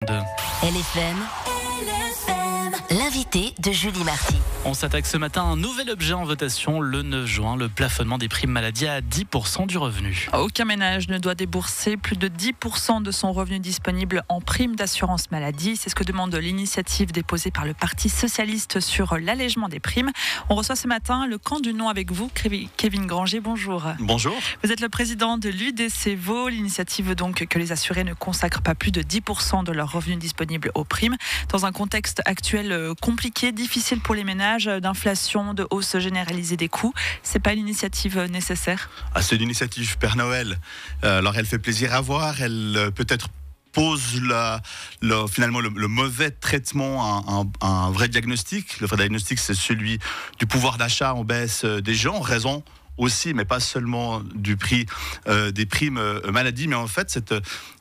LFM, l'invité de Julie Marty. On s'attaque ce matin à un nouvel objet en votation le 9 juin, le plafonnement des primes maladie à 10% du revenu. Aucun ménage ne doit débourser plus de 10% de son revenu disponible en prime d'assurance maladie. C'est ce que demande l'initiative déposée par le Parti socialiste sur l'allègement des primes. On reçoit ce matin le camp du non avec vous, Kevin Granger. Bonjour. Bonjour. Vous êtes le président de l'UDC Vaud, l'initiative donc que les assurés ne consacrent pas plus de 10% de leur revenu disponible aux primes. Dans un contexte actuel compliqué, difficile pour les ménages, d'inflation, de hausse généralisée des coûts, c'est pas une initiative nécessaire? C'est une initiative Père Noël. Alors elle fait plaisir à voir, elle peut-être pose finalement le mauvais traitement à un vrai diagnostic. Le vrai diagnostic, c'est celui du pouvoir d'achat en baisse des gens, en raison aussi, mais pas seulement du prix des primes maladie, mais en fait cette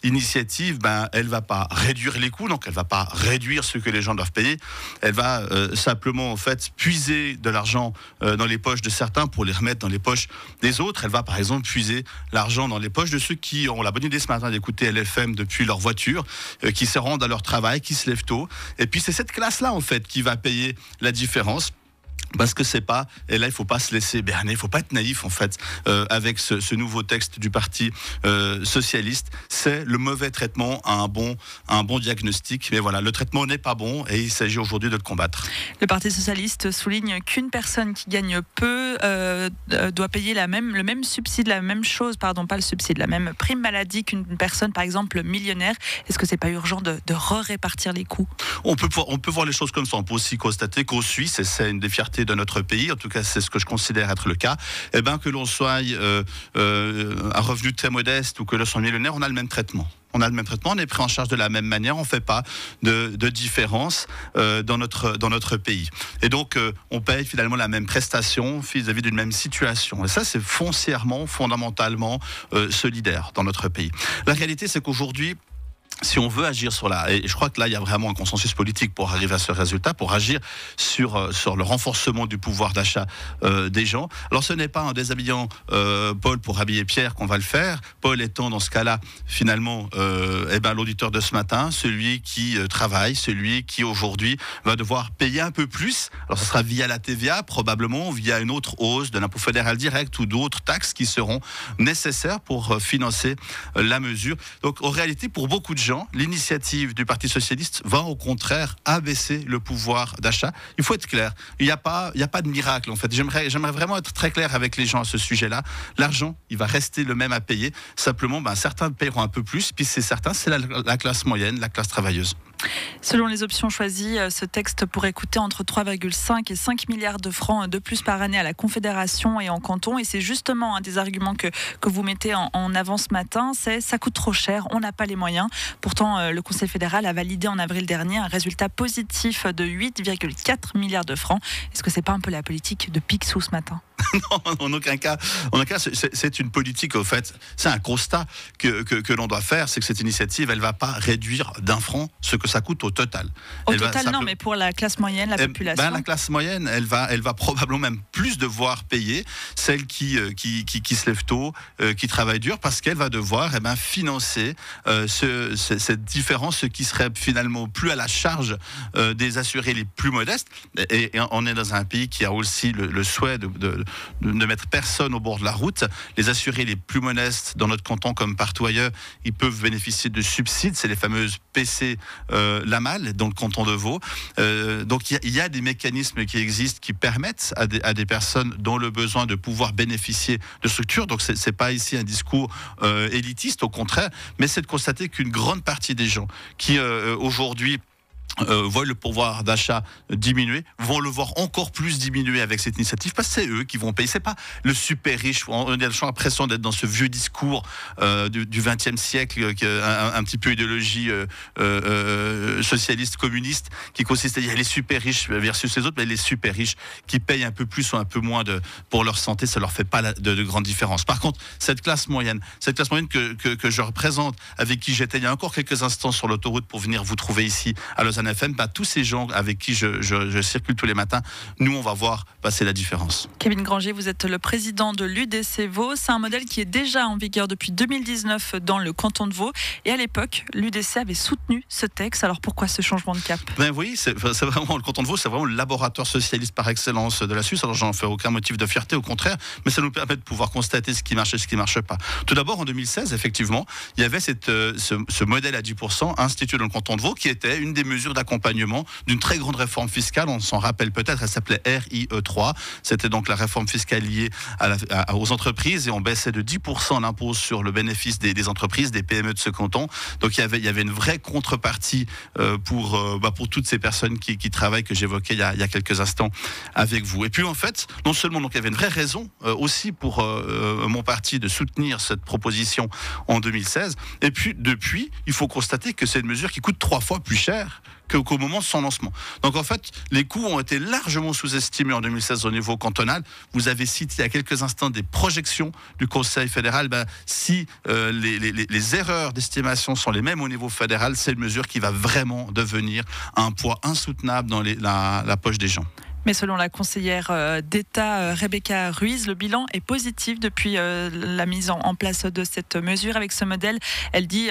initiative, elle va pas réduire les coûts, donc elle va pas réduire ce que les gens doivent payer, elle va simplement en fait puiser de l'argent dans les poches de certains pour les remettre dans les poches des autres. Elle va par exemple puiser l'argent dans les poches de ceux qui ont la bonne idée ce matin d'écouter LFM depuis leur voiture, qui se rendent à leur travail, qui se lèvent tôt, et puis c'est cette classe-là en fait qui va payer la différence. Parce que c'est pas, et là il faut pas se laisser berner, il faut pas être naïf en fait avec ce nouveau texte du Parti socialiste. C'est le mauvais traitement à un bon diagnostic. Mais voilà, le traitement n'est pas bon et il s'agit aujourd'hui de le combattre. Le Parti socialiste souligne qu'une personne qui gagne peu doit payer le même subside, la même chose, pas le subside, la même prime maladie qu'une personne par exemple millionnaire. Est-ce que c'est pas urgent de répartir les coûts? On peut voir les choses comme ça. On peut aussi constater qu'aux Suisses, et c'est une des fiertés de notre pays, en tout cas c'est ce que je considère être le cas, que l'on soit à revenu très modeste ou que l'on soit millionnaire, on a le même traitement. On a le même traitement, on est pris en charge de la même manière, on ne fait pas de différence dans notre pays. Et donc, on paye finalement la même prestation vis-à-vis d'une même situation. Et ça, c'est foncièrement, fondamentalement solidaire dans notre pays. La réalité, c'est qu'aujourd'hui, si on veut agir et je crois que là il y a vraiment un consensus politique pour arriver à ce résultat, pour agir sur le renforcement du pouvoir d'achat des gens. Alors ce n'est pas en déshabillant Paul pour habiller Pierre qu'on va le faire. Paul étant dans ce cas-là finalement l'auditeur de ce matin, celui qui travaille, celui qui aujourd'hui va devoir payer un peu plus. Alors ce sera via la TVA, probablement via une autre hausse de l'impôt fédéral direct ou d'autres taxes qui seront nécessaires pour financer la mesure. Donc en réalité, pour beaucoup de gens, l'initiative du Parti socialiste va au contraire abaisser le pouvoir d'achat. Il faut être clair, il n'y a pas de miracle en fait. J'aimerais vraiment être très clair avec les gens à ce sujet-là. L'argent, il va rester le même à payer. Simplement, certains paieront un peu plus, puis c'est la classe moyenne, la classe travailleuse. Selon les options choisies, ce texte pourrait coûter entre 3,5 et 5 milliards de francs de plus par année à la Confédération et en canton. Et c'est justement un des arguments que vous mettez en avant ce matin, c'est ça coûte trop cher, on n'a pas les moyens. Pourtant, le Conseil fédéral a validé en avril dernier un résultat positif de 8,4 milliards de francs. Est-ce que c'est pas un peu la politique de Picsou ce matin? Non, en aucun cas, c'est une politique, au fait, c'est un constat que l'on doit faire, c'est que cette initiative, elle ne va pas réduire d'un franc ce que ça coûte au total. Non, mais pour la classe moyenne, la population. La classe moyenne, elle va probablement même plus devoir payer, celle qui se lève tôt, qui travaille dur, parce qu'elle va devoir financer cette différence, ce qui serait finalement plus à la charge des assurés les plus modestes. Et on est dans un pays qui a aussi le souhait de ne mettre personne au bord de la route. Les assurés les plus modestes dans notre canton comme partout ailleurs, ils peuvent bénéficier de subsides, c'est les fameuses PC Lamal dans le canton de Vaud. Donc il y a des mécanismes qui existent qui permettent à des personnes dont le besoin de pouvoir bénéficier de structures. Donc c'est pas ici un discours élitiste, au contraire, mais c'est de constater qu'une grande partie des gens qui aujourd'hui voient le pouvoir d'achat diminuer, vont le voir encore plus diminuer avec cette initiative, parce que c'est eux qui vont payer. C'est pas le super riche. On a l'impression d'être dans ce vieux discours du XXe siècle, un petit peu idéologie socialiste, communiste, qui consiste à dire les super riches versus les autres, mais les super riches qui payent un peu plus ou un peu moins pour leur santé, ça leur fait pas de grande différence. Par contre, cette classe moyenne que je représente, avec qui j'étais il y a encore quelques instants sur l'autoroute pour venir vous trouver ici à Lausanne FM, tous ces gens avec qui je circule tous les matins, nous, on va voir passer la différence. Kevin Granger, vous êtes le président de l'UDC Vaud. C'est un modèle qui est déjà en vigueur depuis 2019 dans le canton de Vaud. Et à l'époque, l'UDC avait soutenu ce texte. Alors pourquoi ce changement de cap ? Oui, c'est vraiment le canton de Vaud, c'est vraiment le laboratoire socialiste par excellence de la Suisse. Alors j'en fais aucun motif de fierté, au contraire, mais ça nous permet de pouvoir constater ce qui marche et ce qui ne marche pas. Tout d'abord, en 2016, effectivement, il y avait ce modèle à 10% institué dans le canton de Vaud qui était une des mesures d'accompagnement d'une très grande réforme fiscale. On s'en rappelle peut-être, elle s'appelait RIE3. C'était donc la réforme fiscale liée aux entreprises et on baissait de 10% l'impôt sur le bénéfice des entreprises, des PME de ce canton. Donc il y avait une vraie contrepartie pour toutes ces personnes qui travaillent, que j'évoquais il y a quelques instants avec vous. Et puis en fait, non seulement donc, il y avait une vraie raison aussi pour mon parti de soutenir cette proposition en 2016, et puis depuis, il faut constater que c'est une mesure qui coûte 3 fois plus cher qu'au moment de son lancement. Donc en fait, les coûts ont été largement sous-estimés en 2016 au niveau cantonal. Vous avez cité il y a quelques instants des projections du Conseil fédéral. Si les erreurs d'estimation sont les mêmes au niveau fédéral, c'est une mesure qui va vraiment devenir un poids insoutenable dans la poche des gens. Mais selon la conseillère d'État Rebecca Ruiz, le bilan est positif depuis la mise en place de cette mesure. Avec ce modèle, elle dit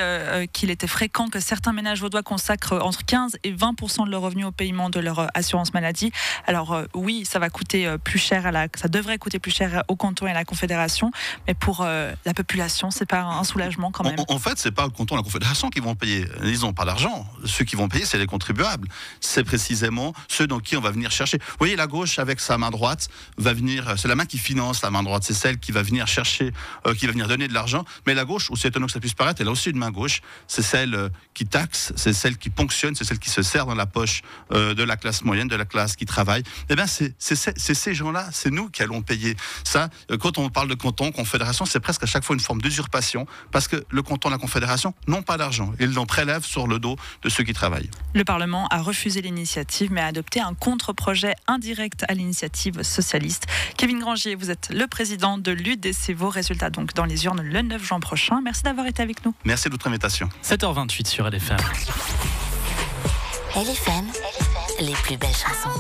qu'il était fréquent que certains ménages vaudois consacrent entre 15 et 20% de leurs revenus au paiement de leur assurance maladie. Alors oui, ça va coûter plus cher, ça devrait coûter plus cher au canton et à la Confédération, mais pour la population, c'est pas un soulagement quand même. En fait, c'est pas le canton et la Confédération qui vont payer. Ils n'ont pas d'argent. Ceux qui vont payer, c'est les contribuables. C'est précisément ceux dans qui on va venir chercher. Vous voyez, la gauche, avec sa main droite, va venir. C'est la main qui finance la main droite. C'est celle qui va venir chercher, qui va venir donner de l'argent. Mais la gauche, aussi étonnant que ça puisse paraître, elle a aussi une main gauche. C'est celle qui taxe, c'est celle qui ponctionne, c'est celle qui se sert dans la poche de la classe moyenne, de la classe qui travaille. Eh bien, c'est ces gens-là, c'est nous qui allons payer ça. Quand on parle de canton, confédération, c'est presque à chaque fois une forme d'usurpation, parce que le canton et la confédération n'ont pas d'argent. Ils l'en prélèvent sur le dos de ceux qui travaillent. Le Parlement a refusé l'initiative, mais a adopté un contre-projet indirect à l'initiative socialiste. Kevin Granger, vous êtes le président de l'UDC Vaud. Résultat donc dans les urnes le 9 juin prochain. Merci d'avoir été avec nous. Merci de votre invitation. 7h28 sur LFM. LFM, les plus belles chansons.